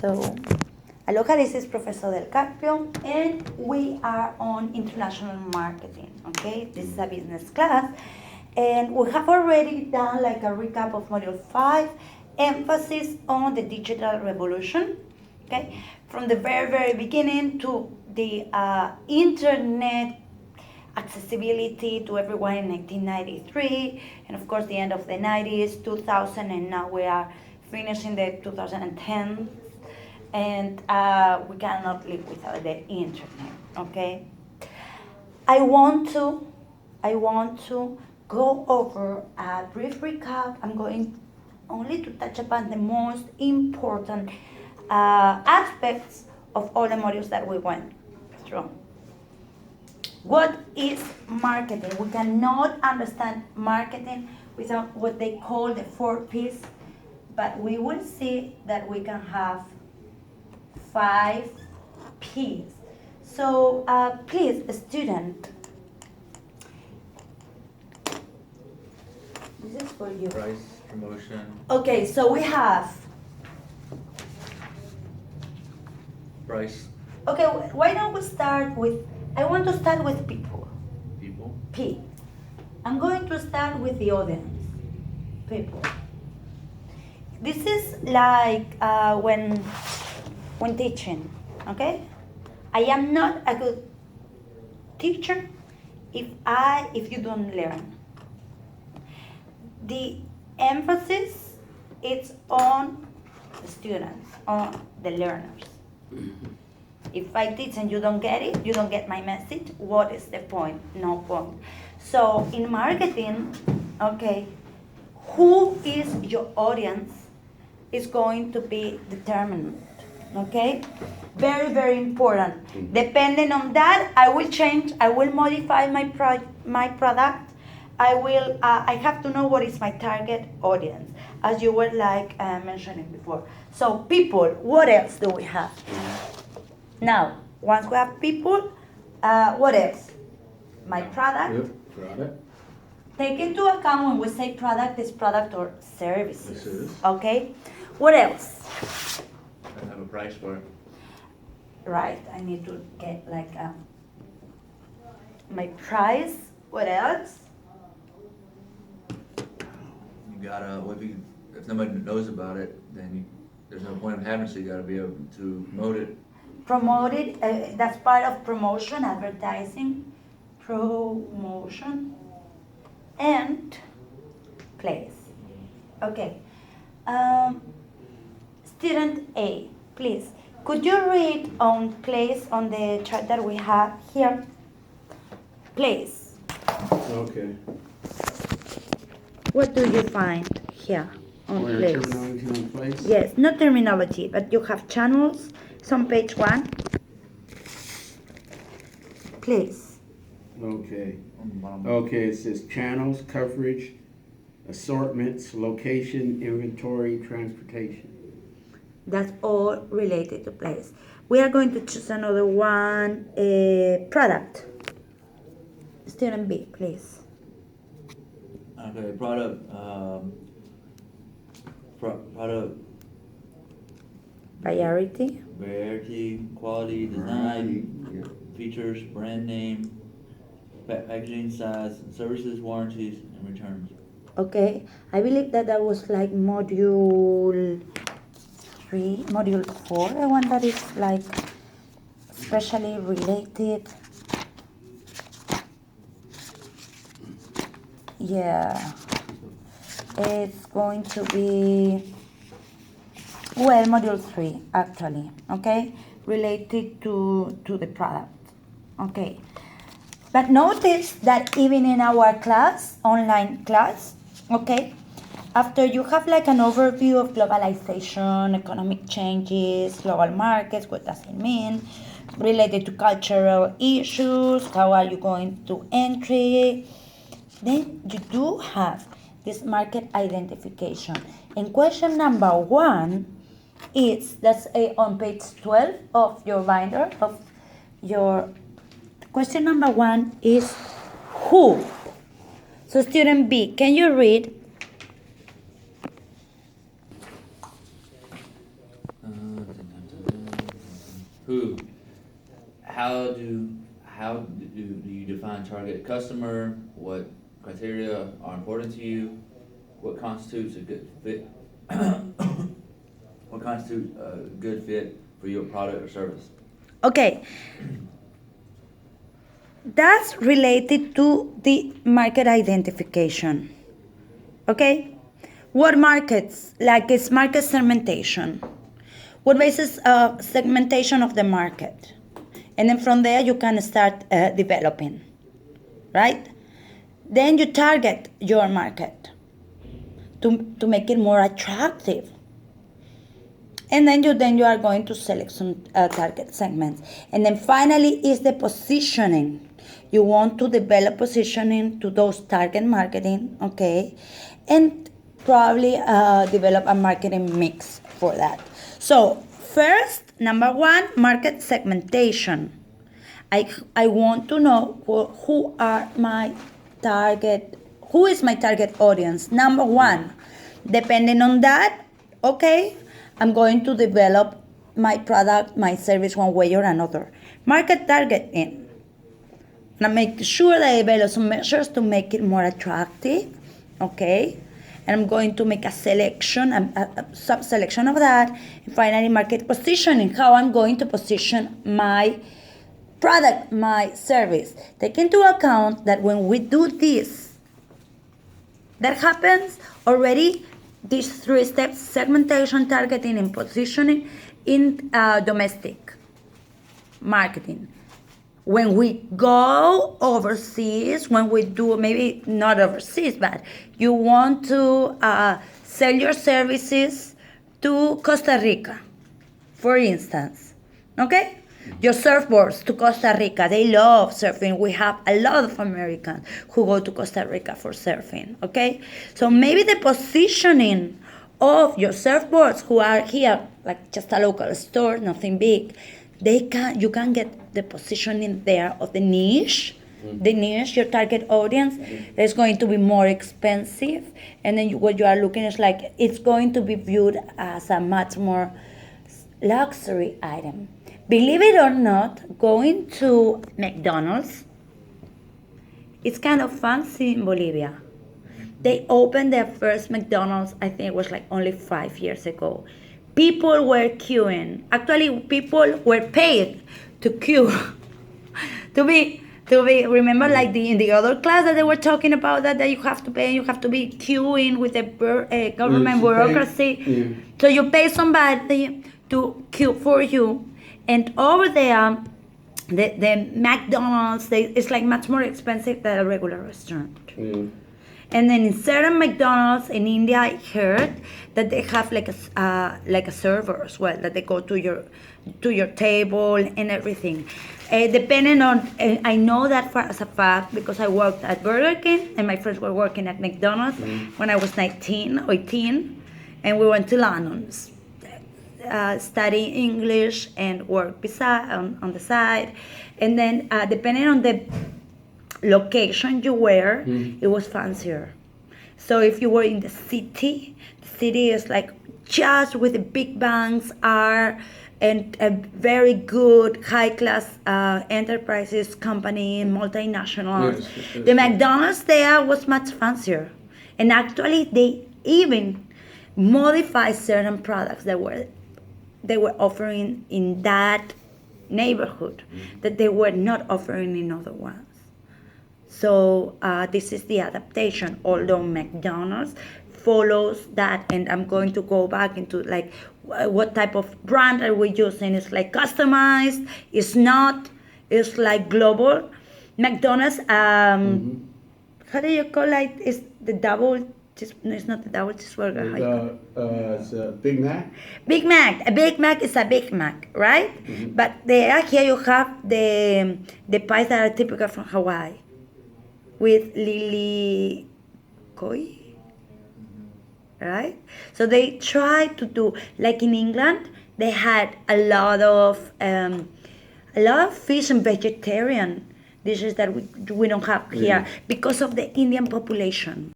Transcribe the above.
So, aloha, this is Professor Del Carpio, and we are on international marketing, okay? This is a business class, and we have already done like a recap of Module 5, emphasis on the digital revolution, okay? From the very, very beginning to the internet accessibility to everyone in 1993, and of course the end of the 90s, 2000, and now we are finishing the 2010s, and we cannot live without the internet. Okay, I want to go over a brief recap. I'm going only to touch upon the most important aspects of all the modules that we went through. What is marketing? We cannot understand marketing without what they call the 4 P's, but we will see that we can have 5 P's. So please, student, this is for you. Price, promotion. Okay, so we have, Price, okay, why don't we start with, I want to start with people. people. P. I'm going to start with the audience. People. This is like when teaching, okay? I am not a good teacher if you don't learn. The emphasis is on the students, on the learners. If I teach and you don't get it, you don't get my message, what is the point? No point. So in marketing, okay, who is your audience is going to be determined, okay? Very, very important. Depending on that, I will change, I will modify my product. I have to know what is my target audience, as you were like mentioning before. So people, what else do we have? Now, once we have people, what else? My product. Yep, product. Take into account when we say product, is product or services. This is. Okay? What else? I have a price for it. Right, I need to get like my price. What else? You gotta, if nobody knows about it, then there's no point of having it, so you gotta be able to promote it. Promote it, that's part of promotion, advertising, promotion, and place. Okay. Student A, please, could you read on place on the chart that we have here? Place. Okay. What do you find here on Or place? terminology on place? Yes, not terminology, but you have channels. It's on page 1. Place. Okay. On the bottom. Okay, it says channels, coverage, assortments, location, inventory, transportation. That's all related to place. We are going to choose another one. Product. Student B, please. Okay, product, product, Priority. variety, quality, design, features, brand name, packaging size, services, warranties, and returns. Okay, I believe that was like module 3, module 4, the one that is like especially related. Yeah, it's going to be, well, module 3 actually, okay, related to the product, okay. But notice that even in our class, online class, okay, after you have like an overview of globalization, economic changes, global markets, what does it mean, related to cultural issues, how are you going to entry, then you do have this market identification. And question number 1 is, that's on page 12 of your binder, of your, question number 1 is who? So student B, can you read? who, how do you define target customer? What criteria are important to you? What constitutes a good fit? What constitutes a good fit for your product or service? Okay. That's related to the market identification. Okay? What markets? Like it's market segmentation. What basis segmentation of the market? And then from there you can start developing, right? Then you target your market to make it more attractive. And then you are going to select some target segments. And then finally is the positioning. You want to develop positioning to those target marketing, okay? And probably develop a marketing mix for that. So first, number one, market segmentation. I want to know who is my target audience. Number one, depending on that, okay, I'm going to develop my product, my service one way or another. Market targeting. And I make sure that I develop some measures to make it more attractive, okay? And I'm going to make a selection, a sub-selection of that. And finally, market positioning, how I'm going to position my product, my service. Take into account that when we do this, that happens already, these 3 steps: segmentation, targeting, and positioning in domestic marketing. When we go overseas, when we do, maybe not overseas, but you want to sell your services to Costa Rica, for instance, okay? Your surfboards to Costa Rica, they love surfing. We have a lot of Americans who go to Costa Rica for surfing, okay? So maybe the positioning of your surfboards who are here, like just a local store, nothing big, you can get the positioning there of the niche. The niche, your target audience, is going to be more expensive, and then what you are looking is like it's going to be viewed as a much more luxury item. Believe it or not, going to McDonald's, it's kind of fancy in Bolivia. They opened their first McDonald's, I think it was like only 5 years ago. People were queuing. Actually, people were paid to queue. to be remember, like in the other class that they were talking about that you have to pay, you have to be queuing with the government bureaucracy. Yeah. So you pay somebody to queue for you. And over there, the McDonald's, it's like much more expensive than a regular restaurant. Yeah. And then in certain McDonald's in India, I heard that they have like a server as well, that they go to your table and everything. Depending on, I know that as a fact because I worked at Burger King and my friends were working at McDonald's when I was 19 or 18, and we went to London. Study English and work beside on the side, and then depending on the location you were, it was fancier. So if you were in the city is like just with the big banks are and a very good high class enterprises, company, multinationals. Yes. The McDonald's there was much fancier, and actually they even modified certain products that they were offering in that neighborhood that they were not offering in other ones. So this is the adaptation, although McDonald's follows that, and I'm going to go back into like what type of brand are we using. It's like customized, it's not, it's like global. McDonald's, how do you call it? It's the double. No, it's not the double cheeseburger. It's a Big Mac. Big Mac. A Big Mac is a Big Mac, right? But here you have the pies that are typical from Hawaii, with lily koi, right? So they try to do like in England. They had a lot of fish and vegetarian dishes that we don't have here because of the Indian population.